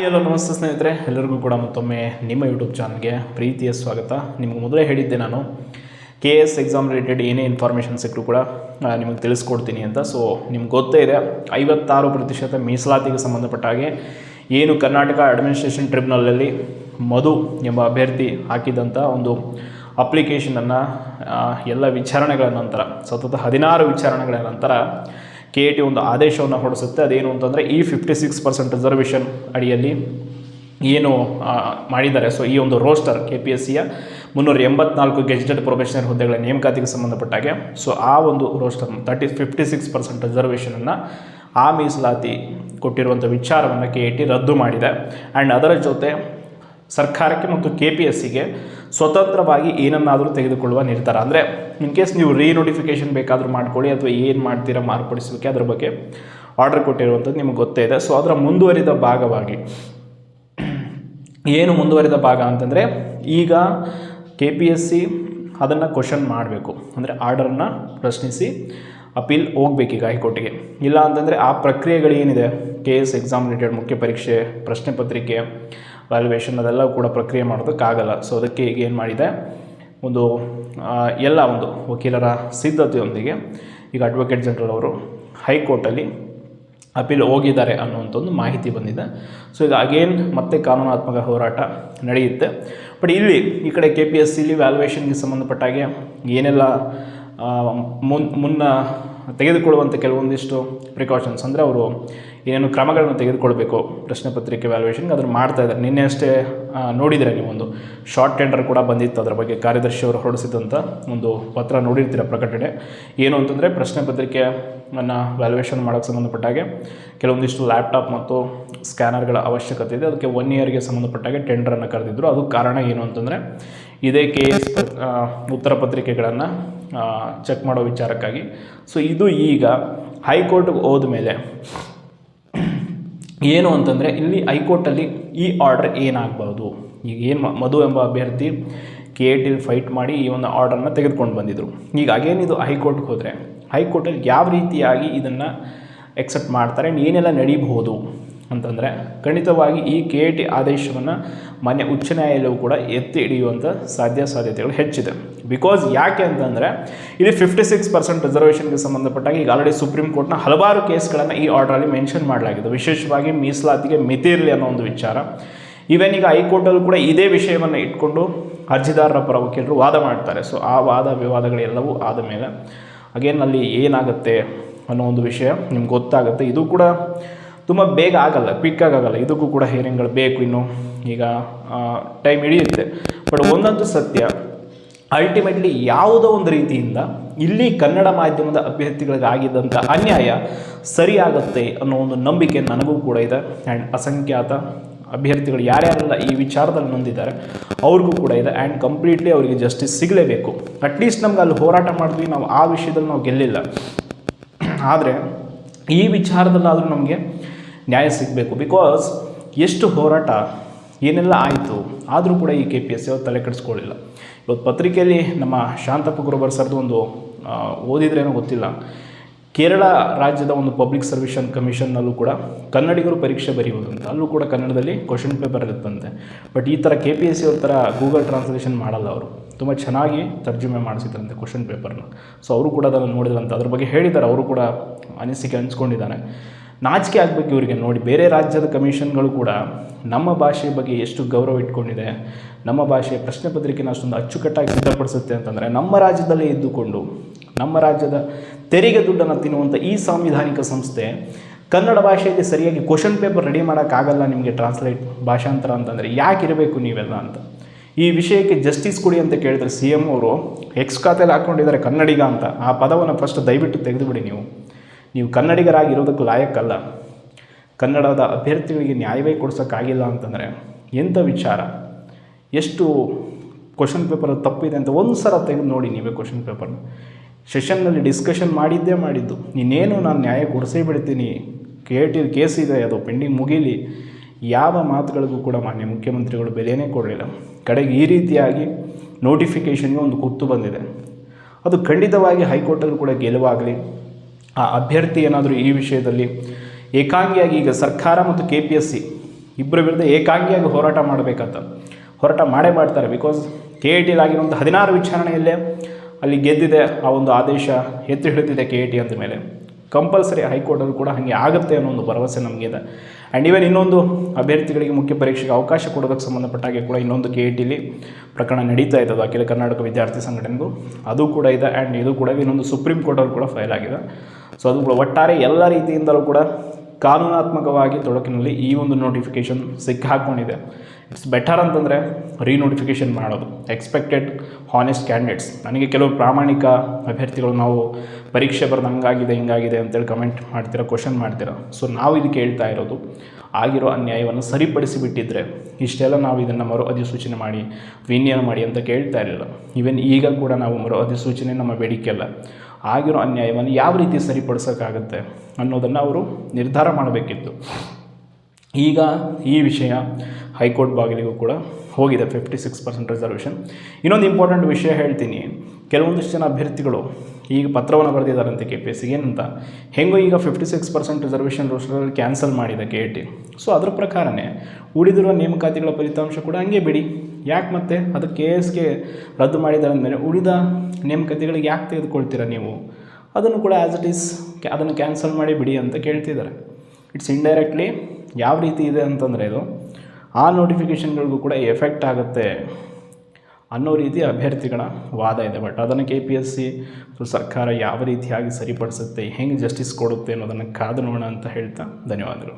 Hello ನಮಸ್ತೆ ಸ್ನೇಹಿತರೆ, ಎಲ್ಲರಿಗೂ ಕೂಡ ಮತ್ತೊಮ್ಮೆ ನಿಮ್ಮ ಯೂಟ್ಯೂಬ್ ಚಾನಲ್ಗೆ ಪ್ರೀತಿಯ ಸ್ವಾಗತ. ನಿಮಗೆ ಮೊದಲೇ ಹೇಳಿದ್ದೆ ನಾನು KS ಎಕ್ಸಾಮ್ ರಿಲೇಟೆಡ್ ಏನೇ ಇನ್ಫಾರ್ಮೇಷನ್ ಸಿಕ್ಕರೂ ಕೂಡ ನಿಮಗೆ ತಿಳಿಸ್ಕೊಡ್ತೀನಿ ಅಂತ. ಸೊ ನಿಮ್ಗೆ ಗೊತ್ತೇ ಇದೆ, 56% ಮೀಸಲಾತಿಗೆ ಸಂಬಂಧಪಟ್ಟ ಹಾಗೆ ಏನು ಕರ್ನಾಟಕ ಅಡ್ಮಿನಿಸ್ಟ್ರೇಷನ್ ಟ್ರಿಬ್ಯುನಲಲ್ಲಿ ಮಧು ಎಂಬ ಅಭ್ಯರ್ಥಿ ಹಾಕಿದಂಥ ಒಂದು ಅಪ್ಲಿಕೇಶನನ್ನು ಎಲ್ಲ ವಿಚಾರಣೆಗಳ ನಂತರ ಸತತ 16 ವಿಚಾರಣೆಗಳ ನಂತರ KAT ಒಂದು ಆದೇಶವನ್ನು ಹೊರಡಿಸುತ್ತೆ. ಅದೇನು ಅಂತಂದರೆ ಈ 56% ರಿಸರ್ವೇಷನ್ ಅಡಿಯಲ್ಲಿ ಏನು ಮಾಡಿದ್ದಾರೆ. ಸೊ ಈ ಒಂದು ರೋಸ್ಟರ್ KPSCಯ 384 ಗೆಜೆಟೆಡ್ ಪ್ರೊಬೇಷನರಿ ಹುದ್ದೆಗಳ ನೇಮಕಾತಿಗೆ ಸಂಬಂಧಪಟ್ಟಾಗೆ ಸೊ ಆ ಒಂದು ರೋಸ್ಟರ್ 56% ರಿಸರ್ವೇಷನನ್ನು ಆ ಮೀಸಲಾತಿ ಕೊಟ್ಟಿರುವಂಥ ವಿಚಾರವನ್ನು KAT ರದ್ದು ಮಾಡಿದೆ. ಆ್ಯಂಡ್ ಅದರ ಜೊತೆ ಸರ್ಕಾರಕ್ಕೆ ಮತ್ತು KPSCಗೆ ಸ್ವತಂತ್ರವಾಗಿ ಏನನ್ನಾದರೂ ತೆಗೆದುಕೊಳ್ಳುವ ನಿರ್ಧಾರ, ಅಂದರೆ ಇನ್ ಕೇಸ್ ನೀವು ರೀನೋಟಿಫಿಕೇಷನ್ ಬೇಕಾದರೂ ಮಾಡ್ಕೊಳ್ಳಿ ಅಥವಾ ಏನು ಮಾಡ್ತೀರಾ ಮಾರ್ಪಡಿಸಲಿಕ್ಕೆ ಅದ್ರ ಬಗ್ಗೆ ಆರ್ಡರ್ ಕೊಟ್ಟಿರುವಂಥದ್ದು ನಿಮಗೆ ಗೊತ್ತೇ ಇದೆ. ಸೊ ಅದರ ಮುಂದುವರಿದ ಭಾಗವಾಗಿ ಏನು ಮುಂದುವರಿದ ಭಾಗ ಅಂತಂದರೆ ಈಗ KPSC ಅದನ್ನು ಕ್ವಶನ್ ಮಾಡಬೇಕು, ಅಂದರೆ ಆರ್ಡರನ್ನು ಪ್ರಶ್ನಿಸಿ ಅಪೀಲ್ ಹೋಗ್ಬೇಕೀಗ ಹೈಕೋರ್ಟಿಗೆ. ಇಲ್ಲ ಅಂತಂದರೆ ಆ ಪ್ರಕ್ರಿಯೆಗಳೇನಿದೆ KS ಎಕ್ಸಾಮ್ ರಿಲೇಟೆಡ್ ಮುಖ್ಯ ಪರೀಕ್ಷೆ, ಪ್ರಶ್ನೆ ಪತ್ರಿಕೆ, ವ್ಯಾಲ್ಯುವೇಷನ್ ಅದೆಲ್ಲ ಕೂಡ ಪ್ರಕ್ರಿಯೆ ಮಾಡೋದಕ್ಕಾಗಲ್ಲ. ಸೊ ಅದಕ್ಕೆ ಈಗ ಏನು ಮಾಡಿದೆ, ಒಂದು ವಕೀಲರ ಸಿದ್ಧತೆಯೊಂದಿಗೆ ಈಗ ಅಡ್ವೊಕೇಟ್ ಜನರಲ್ ಅವರು ಹೈಕೋರ್ಟಲ್ಲಿ ಅಪೀಲ್ ಹೋಗಿದ್ದಾರೆ ಅನ್ನುವಂಥ ಒಂದು ಮಾಹಿತಿ ಬಂದಿದೆ. ಸೊ ಈಗ ಅಗೇನ್ ಮತ್ತೆ ಕಾನೂನಾತ್ಮಕ ಹೋರಾಟ ನಡೆಯುತ್ತೆ. ಬಟ್ ಇಲ್ಲಿ ಈ ಕಡೆ KPSCಲಿ ವ್ಯಾಲ್ಯುವೇಷನ್ಗೆ ಸಂಬಂಧಪಟ್ಟಾಗೆ ಏನೆಲ್ಲ ಮುನ್ನ ತೆಗೆದುಕೊಳ್ಳುವಂಥ ಕೆಲವೊಂದಿಷ್ಟು ಪ್ರಿಕಾಷನ್ಸ್, ಅಂದರೆ ಅವರು ಏನೇನು ಕ್ರಮಗಳನ್ನು ತೆಗೆದುಕೊಳ್ಬೇಕು ಪ್ರಶ್ನೆ ಪತ್ರಿಕೆ ವ್ಯಾಲ್ಯುವೇಷನ್ಗೆ ಅದನ್ನು ಮಾಡ್ತಾಯಿದ್ದಾರೆ. ನಿನ್ನೆ ಅಷ್ಟೇ ನೋಡಿದರೆ ನೀವೊಂದು ಶಾರ್ಟ್ ಟೆಂಡರ್ ಕೂಡ ಬಂದಿತ್ತು, ಅದರ ಬಗ್ಗೆ ಕಾರ್ಯದರ್ಶಿ ಅವರು ಹೊರಡಿಸಿದಂಥ ಒಂದು ಪತ್ರ ನೋಡಿರ್ತೀರ ಪ್ರಕಟಣೆ. ಏನು ಅಂತಂದರೆ ಪ್ರಶ್ನೆ ಪತ್ರಿಕೆಯನ್ನು ವ್ಯಾಲ್ಯುವೇಷನ್ ಮಾಡೋಕ್ಕೆ ಸಂಬಂಧಪಟ್ಟಾಗೆ ಕೆಲವೊಂದಿಷ್ಟು ಲ್ಯಾಪ್ಟಾಪ್ ಮತ್ತು ಸ್ಕ್ಯಾನರ್ಗಳ ಅವಶ್ಯಕತೆ ಇದೆ. ಅದಕ್ಕೆ 1 ಇಯರ್ಗೆ ಸಂಬಂಧಪಟ್ಟಾಗೆ ಟೆಂಡರನ್ನು ಕರೆದಿದ್ದರು. ಅದು ಕಾರಣ ಏನು ಅಂತಂದರೆ ಇದೇ KS ಉತ್ತರ ಪತ್ರಿಕೆಗಳನ್ನು ಚೆಕ್ ಮಾಡೋ ವಿಚಾರಕ್ಕಾಗಿ. ಸೊ ಇದು ಈಗ ಹೈಕೋರ್ಟ್ಗೆ ಹೋದ ಮೇಲೆ ಏನು ಅಂತಂದರೆ ಇಲ್ಲಿ ಹೈಕೋರ್ಟಲ್ಲಿ ಈ ಆರ್ಡರ್ ಏನಾಗ್ಬೋದು. ಈಗ ಏನು ಮಧು ಎಂಬ ಅಭ್ಯರ್ಥಿ KATಲಿ ಫೈಟ್ ಮಾಡಿ ಈ ಒಂದು ಆರ್ಡರ್ನ ತೆಗೆದುಕೊಂಡು ಬಂದಿದ್ದರು. ಈಗ ಅಗೇನಿದು ಹೈಕೋರ್ಟ್ಗೆ ಹೋದರೆ ಹೈಕೋರ್ಟಲ್ಲಿ ಯಾವ ರೀತಿಯಾಗಿ ಇದನ್ನು ಎಕ್ಸೆಪ್ಟ್ ಮಾಡ್ತಾರೆ, ಏನೆಲ್ಲ ನಡೀಬಹುದು ಅಂತಂದರೆ ಖಂಡಿತವಾಗಿ ಈ KAT ಆದೇಶವನ್ನು ಮಾನ್ಯ ಉಚ್ಚ ನ್ಯಾಯಾಲಯವು ಕೂಡ ಎತ್ತಿ ಹಿಡಿಯುವಂಥ ಸಾಧ್ಯತೆಗಳು ಹೆಚ್ಚಿದೆ. ಬಿಕಾಸ್ ಯಾಕೆ ಅಂತಂದರೆ ಇಲ್ಲಿ 56% ರಿಸರ್ವೇಷನ್ಗೆ ಸಂಬಂಧಪಟ್ಟಾಗ ಈಗ ಆಲ್ರೆಡಿ ಸುಪ್ರೀಂ ಕೋರ್ಟ್ನ ಹಲವಾರು ಕೇಸ್ಗಳನ್ನು ಈ ಆರ್ಡ್ರಲ್ಲಿ ಮೆನ್ಷನ್ ಮಾಡಲಾಗಿದೆ. ವಿಶೇಷವಾಗಿ ಮೀಸಲಾತಿಗೆ ಮಿತಿ ಇರಲಿ ಅನ್ನೋ ಒಂದು ವಿಚಾರ. ಈವನ್ ಈಗ ಹೈಕೋರ್ಟಲ್ಲೂ ಕೂಡ ಇದೇ ವಿಷಯವನ್ನು ಇಟ್ಕೊಂಡು ಅರ್ಜಿದಾರರ ಪರ ವಕೀಲರು ವಾದ ಮಾಡ್ತಾರೆ. ಸೊ ಆ ವಾದ ವಿವಾದಗಳೆಲ್ಲವೂ ಆದ ಮೇಲೆ ಅಗೇನ್ ಅಲ್ಲಿ ಏನಾಗುತ್ತೆ ಅನ್ನೋ ಒಂದು ವಿಷಯ ನಿಮ್ಗೆ ಗೊತ್ತಾಗುತ್ತೆ. ಇದು ಕೂಡ ತುಂಬ ಬೇಗ ಆಗಲ್ಲ, ಕ್ವಿಕ್ಕಾಗಿ ಆಗಲ್ಲ. ಇದಕ್ಕೂ ಕೂಡ ಹಿಯರಿಂಗ್ಗಳು ಬೇಕು, ಇನ್ನು ಈಗ ಟೈಮ್ ಹಿಡಿಯುತ್ತೆ. ಬಟ್ ಒಂದಂತೂ ಸತ್ಯ, ಅಲ್ಟಿಮೇಟ್ಲಿ ಯಾವುದೋ ಒಂದು ರೀತಿಯಿಂದ ಇಲ್ಲಿ ಕನ್ನಡ ಮಾಧ್ಯಮದ ಅಭ್ಯರ್ಥಿಗಳಿಗೆ ಆಗಿದ್ದಂಥ ಅನ್ಯಾಯ ಸರಿಯಾಗುತ್ತೆ ಅನ್ನೋ ಒಂದು ನಂಬಿಕೆ ನನಗೂ ಕೂಡ ಇದೆ. ಆ್ಯಂಡ್ ಅಸಂಖ್ಯಾತ ಅಭ್ಯರ್ಥಿಗಳು ಯಾರ್ಯಾರೆಲ್ಲ ಈ ವಿಚಾರದಲ್ಲಿ ನೊಂದಿದ್ದಾರೆ ಅವ್ರಿಗೂ ಕೂಡ ಇದೆ. ಆ್ಯಂಡ್ ಕಂಪ್ಲೀಟ್ಲಿ ಅವರಿಗೆ ಜಸ್ಟಿಸ್ ಸಿಗಲೇಬೇಕು. ಅಟ್ಲೀಸ್ಟ್ ನಮ್ಗೆ ಅಲ್ಲಿ ಹೋರಾಟ ಮಾಡಿದ್ವಿ, ನಾವು ಆ ವಿಷಯದಲ್ಲಿ ನಾವು ಗೆಲ್ಲಿಲ್ಲ, ಆದರೆ ಈ ವಿಚಾರದಲ್ಲಾದರೂ ನಮಗೆ ನ್ಯಾಯ ಸಿಗಬೇಕು. ಬಿಕಾಸ್ ಎಷ್ಟು ಹೋರಾಟ ಏನೆಲ್ಲ ಆಯಿತು ಆದರೂ ಕೂಡ ಈ KPSC ಅವ್ರು ತಲೆ ಕೆಡಿಸ್ಕೊಳ್ಳಿಲ್ಲ. ಇವತ್ತು ಪತ್ರಿಕೆಯಲ್ಲಿ ನಮ್ಮ ಶಾಂತಪ್ಪ ಗುರುಬರ್ ಸರ್ದು ಒಂದು ಓದಿದ್ರೇನೋ ಗೊತ್ತಿಲ್ಲ, ಕೇರಳ ರಾಜ್ಯದ ಒಂದು ಪಬ್ಲಿಕ್ ಸರ್ವಿಸ್ ಕಮಿಷನ್ನಲ್ಲೂ ಕೂಡ ಕನ್ನಡಿಗರು ಪರೀಕ್ಷೆ ಬರೆಯುವುದಂತೆ, ಅಲ್ಲೂ ಕೂಡ ಕನ್ನಡದಲ್ಲಿ ಕ್ವಶನ್ ಪೇಪರ್ ಇರುತ್ತಂತೆ. ಬಟ್ ಈ ಥರ KPSC ಅವ್ರ ಥರ ಗೂಗಲ್ ಟ್ರಾನ್ಸ್ಲೇಷನ್ ಮಾಡಲ್ಲ, ಅವರು ತುಂಬ ಚೆನ್ನಾಗಿ ತರ್ಜುಮೆ ಮಾಡಿಸಿದ್ರಂತೆ ಕ್ವಶನ್ ಪೇಪರ್ನ. ಸೊ ಅವರು ಕೂಡ ಅದನ್ನು ನೋಡಿದ್ರಂತೆ, ಅದ್ರ ಬಗ್ಗೆ ಹೇಳಿದ್ದಾರೆ, ಅವರು ಕೂಡ ಅನಿಸಿಕೆ ಹಂಚ್ಕೊಂಡಿದ್ದಾನೆ. ನಾಚಿಕೆ ಆಗಬೇಕು ಇವರಿಗೆ ನೋಡಿ. ಬೇರೆ ರಾಜ್ಯದ ಕಮಿಷನ್ಗಳು ಕೂಡ ನಮ್ಮ ಭಾಷೆಯ ಬಗ್ಗೆ ಎಷ್ಟು ಗೌರವ ಇಟ್ಕೊಂಡಿದೆ, ನಮ್ಮ ಭಾಷೆಯ ಪ್ರಶ್ನೆ ಪತ್ರಿಕೆನ ಅಷ್ಟೊಂದು ಅಚ್ಚುಕಟ್ಟಾಗಿ ಸಿದ್ಧಪಡಿಸುತ್ತೆ ಅಂತಂದರೆ ನಮ್ಮ ರಾಜ್ಯದಲ್ಲೇ ಇದ್ದುಕೊಂಡು ನಮ್ಮ ರಾಜ್ಯದ ತೆರಿಗೆ ದುಡ್ಡನ್ನು ತಿನ್ನುವಂಥ ಈ ಸಾಂವಿಧಾನಿಕ ಸಂಸ್ಥೆ ಕನ್ನಡ ಭಾಷೆಯಲ್ಲಿ ಸರಿಯಾಗಿ ಕ್ವಶನ್ ಪೇಪರ್ ರೆಡಿ ಮಾಡೋಕ್ಕಾಗಲ್ಲ ನಿಮಗೆ ಟ್ರಾನ್ಸ್ಲೇಟ್ ಭಾಷಾಂತರ ಅಂತಂದರೆ ಯಾಕಿರಬೇಕು ನೀವೆಲ್ಲ ಅಂತ. ಈ ವಿಷಯಕ್ಕೆ ಜಸ್ಟಿಸ್ ಕೊಡಿ ಅಂತ ಕೇಳಿದ್ರೆ CM ಅವರು ಎಕ್ಸ್ ಖಾತೆಯಲ್ಲಿ ಹಾಕ್ಕೊಂಡಿದ್ದಾರೆ ಕನ್ನಡಿಗ ಅಂತ. ಆ ಪದವನ್ನು ಫಸ್ಟ್ ದಯವಿಟ್ಟು ತೆಗೆದುಬಿಡಿ. ನೀವು ಕನ್ನಡಿಗರಾಗಿರೋದಕ್ಕೆ ಲಾಯಕ್ಕಲ್ಲ. ಕನ್ನಡದ ಅಭ್ಯರ್ಥಿಗಳಿಗೆ ನ್ಯಾಯವೇ ಕೊಡ್ಸೋಕ್ಕಾಗಿಲ್ಲ ಅಂತಂದರೆ ಎಂಥ ವಿಚಾರ, ಎಷ್ಟು ಕ್ವಶನ್ ಪೇಪರ್ ತಪ್ಪಿದೆ ಅಂತ ಒಂದು ಸಲ ತೆಗೆದು ನೋಡಿ ನೀವೇ ಕ್ವಶನ್ ಪೇಪರ್ನ. ಸೆಷನ್ನಲ್ಲಿ ಡಿಸ್ಕಷನ್ ಮಾಡಿದ್ದು ನೀನೇನು ನಾನು ನ್ಯಾಯ ಕೊಡಿಸೇ ಬಿಡ್ತೀನಿ, KAT ಕೇಸ್ ಇದೆ, ಅದು ಪೆಂಡಿಂಗ್ ಮುಗೀಲಿ, ಯಾವ ಮಾತುಗಳಿಗೂ ಕೂಡ ಮಾನ್ಯ ಮುಖ್ಯಮಂತ್ರಿಗಳು ಬೆಲೆಯೇ ಕೊಡಲಿಲ್ಲ. ಕಡೆಗೆ ಈ ರೀತಿಯಾಗಿ ನೋಟಿಫಿಕೇಷನ್ಗೆ ಒಂದು ಕುತ್ತು ಬಂದಿದೆ. ಅದು ಖಂಡಿತವಾಗಿ ಹೈಕೋರ್ಟಲ್ಲೂ ಕೂಡ ಗೆಲುವಾಗಲಿ. ಆ ಅಭ್ಯರ್ಥಿ ಏನಾದರೂ ಈ ವಿಷಯದಲ್ಲಿ ಏಕಾಂಗಿಯಾಗಿ ಈಗ ಸರ್ಕಾರ ಮತ್ತು KPSC ಇಬ್ಬರ ವಿರುದ್ಧ ಏಕಾಂಗಿಯಾಗಿ ಹೋರಾಟ ಮಾಡಬೇಕಂತ ಹೋರಾಟ ಮಾಡೇ ಮಾಡ್ತಾರೆ. ಬಿಕಾಸ್ KIT ಆಗಿರುವಂಥ 16 ವಿಚಾರಣೆಯಲ್ಲೇ ಅಲ್ಲಿ ಗೆದ್ದಿದೆ, ಆ ಒಂದು ಆದೇಶ ಎತ್ತಿ ಹಿಡಿದಿದೆ KIT ಅಂದ ಮೇಲೆ ಕಂಪಲ್ಸರಿ ಹೈಕೋರ್ಟಲ್ಲಿ ಕೂಡ ಹಾಗೆ ಆಗುತ್ತೆ ಅನ್ನೋ ಒಂದು ಭರವಸೆ ನಮಗಿದೆ. ಆ್ಯಂಡ್ ಈವನ್ ಇನ್ನೊಂದು ಅಭ್ಯರ್ಥಿಗಳಿಗೆ ಮುಖ್ಯ ಪರೀಕ್ಷೆಗೆ ಅವಕಾಶ ಕೊಡೋದಕ್ಕೆ ಸಂಬಂಧಪಟ್ಟಾಗೆ ಕೂಡ ಇನ್ನೊಂದು KITಲಿ ಪ್ರಕರಣ ನಡೀತಾ ಇದೆ, ಅದು ಅಖಿಲ ಕರ್ನಾಟಕ ವಿದ್ಯಾರ್ಥಿ ಸಂಘಟನೆಗೂ ಅದು ಕೂಡ ಇದೆ. ಆ್ಯಂಡ್ ಇದು ಕೂಡ ಇನ್ನೊಂದು ಸುಪ್ರೀಂ ಕೋರ್ಟಲ್ಲಿ ಕೂಡ ಫೈಲ್ ಆಗಿದೆ. ಸೊ ಅದು ಕೂಡ ಒಟ್ಟಾರೆ ಎಲ್ಲ ರೀತಿಯಿಂದಲೂ ಕೂಡ ಕಾನೂನಾತ್ಮಕವಾಗಿ ತೊಡಕಿನಲ್ಲಿ ಈ ಒಂದು ನೋಟಿಫಿಕೇಷನ್ ಸಿಕ್ಕಾಕೊಂಡಿದೆ. ಇಟ್ಸ್ ಬೆಟರ್ ಅಂತಂದರೆ ರೀನೋಟಿಫಿಕೇಷನ್ ಮಾಡೋದು. ಎಕ್ಸ್ಪೆಕ್ಟೆಡ್ ಹಾನೆಸ್ಟ್ ಕ್ಯಾಂಡಿಡೇಟ್ಸ್, ನನಗೆ ಕೆಲವು ಪ್ರಾಮಾಣಿಕ ಅಭ್ಯರ್ಥಿಗಳು ನಾವು ಪರೀಕ್ಷೆ ಬರೆದು ಹಂಗಾಗಿದೆ ಹಿಂಗಾಗಿದೆ ಅಂತೇಳಿ ಕಮೆಂಟ್ ಮಾಡ್ತೀರಾ, ಕ್ವಶನ್ ಮಾಡ್ತೀರಾ. ಸೊ ನಾವು ಇದಕ್ಕೆ ಹೇಳ್ತಾ ಇರೋದು, ಆಗಿರೋ ಅನ್ಯಾಯವನ್ನು ಸರಿಪಡಿಸಿಬಿಟ್ಟಿದ್ರೆ ಇಷ್ಟೆಲ್ಲ ನಾವು ಇದನ್ನು ಮರು ಅಧಿಸೂಚನೆ ಮಾಡಿ ವಿನ್ಯಾಯ ಮಾಡಿ ಅಂತ ಕೇಳ್ತಾ ಇರಲಿಲ್ಲ. ಈವನ್ ಈಗ ಕೂಡ ನಾವು ಮರು ಅಧಿಸೂಚನೆ ನಮ್ಮ ಬೇಡಿಕೆ ಅಲ್ಲ, ಆಗಿರೋ ಅನ್ಯಾಯವನ್ನು ಯಾವ ರೀತಿ ಸರಿಪಡಿಸೋಕ್ಕಾಗತ್ತೆ ಅನ್ನೋದನ್ನು ಅವರು ನಿರ್ಧಾರ ಮಾಡಬೇಕಿತ್ತು. ಈಗ ಈ ವಿಷಯ ಹೈಕೋರ್ಟ್ ಬಾಗಿಲಿಗೂ ಕೂಡ ಹೋಗಿದೆ, 56% ರಿಸರ್ವೇಷನ್. ಇನ್ನೊಂದು ಇಂಪಾರ್ಟೆಂಟ್ ವಿಷಯ ಹೇಳ್ತೀನಿ, ಕೆಲವೊಂದಿಷ್ಟು ಜನ ಅಭ್ಯರ್ಥಿಗಳು ಈಗ ಪತ್ರವನ್ನು ಬರೆದಿದ್ದಾರಂತೆ KPSCಗೆ ಏನಂತ, ಹೆಂಗೋ ಈಗ 56% ರಿಸರ್ವೇಷನ್ ರೂಲ್ಸ್ಗಳಲ್ಲಿ ಕ್ಯಾನ್ಸಲ್ ಮಾಡಿದೆ KIT. ಸೊ ಅದ್ರ ಪ್ರಕಾರನೇ ಉಳಿದಿರುವ ನೇಮಕಾತಿಗಳ ಫಲಿತಾಂಶ ಕೂಡ ಹಂಗೆ ಬಿಡಿ, ಯಾಕೆ ಮತ್ತೆ ಅದು KSಗೆ ರದ್ದು ಮಾಡಿದ್ದಾರೆ ಅಂದಮೇಲೆ ಉಳಿದ ನೇಮಕಾತಿಗಳಿಗೆ ಯಾಕೆ ತೆಗೆದುಕೊಳ್ತೀರಾ ನೀವು, ಅದನ್ನು ಕೂಡ ಆ್ಯಸ್ ಇಟ್ ಈಸ್ ಅದನ್ನು ಕ್ಯಾನ್ಸಲ್ ಮಾಡಿ ಬಿಡಿ ಅಂತ ಕೇಳ್ತಿದ್ದಾರೆ. ಇಟ್ಸ್ ಇಂಡೈರೆಕ್ಟ್ಲಿ ಯಾವ ರೀತಿ ಇದೆ ಅಂತಂದರೆ ಇದು ಆ ನೋಟಿಫಿಕೇಷನ್ಗಳಿಗೂ ಕೂಡ ಎಫೆಕ್ಟ್ ಆಗುತ್ತೆ ಅನ್ನೋ ರೀತಿ ಅಭ್ಯರ್ಥಿಗಳ ವಾದ ಇದೆ. ಬಟ್ ಅದನ್ನು KPSC ಸರ್ಕಾರ ಯಾವ ರೀತಿಯಾಗಿ ಸರಿಪಡಿಸುತ್ತೆ, ಹೆಂಗೆ ಜಸ್ಟಿಸ್ ಕೊಡುತ್ತೆ ಅನ್ನೋದನ್ನು ಕಾದು ನೋಡೋಣ ಅಂತ ಹೇಳ್ತಾ ಧನ್ಯವಾದಗಳು.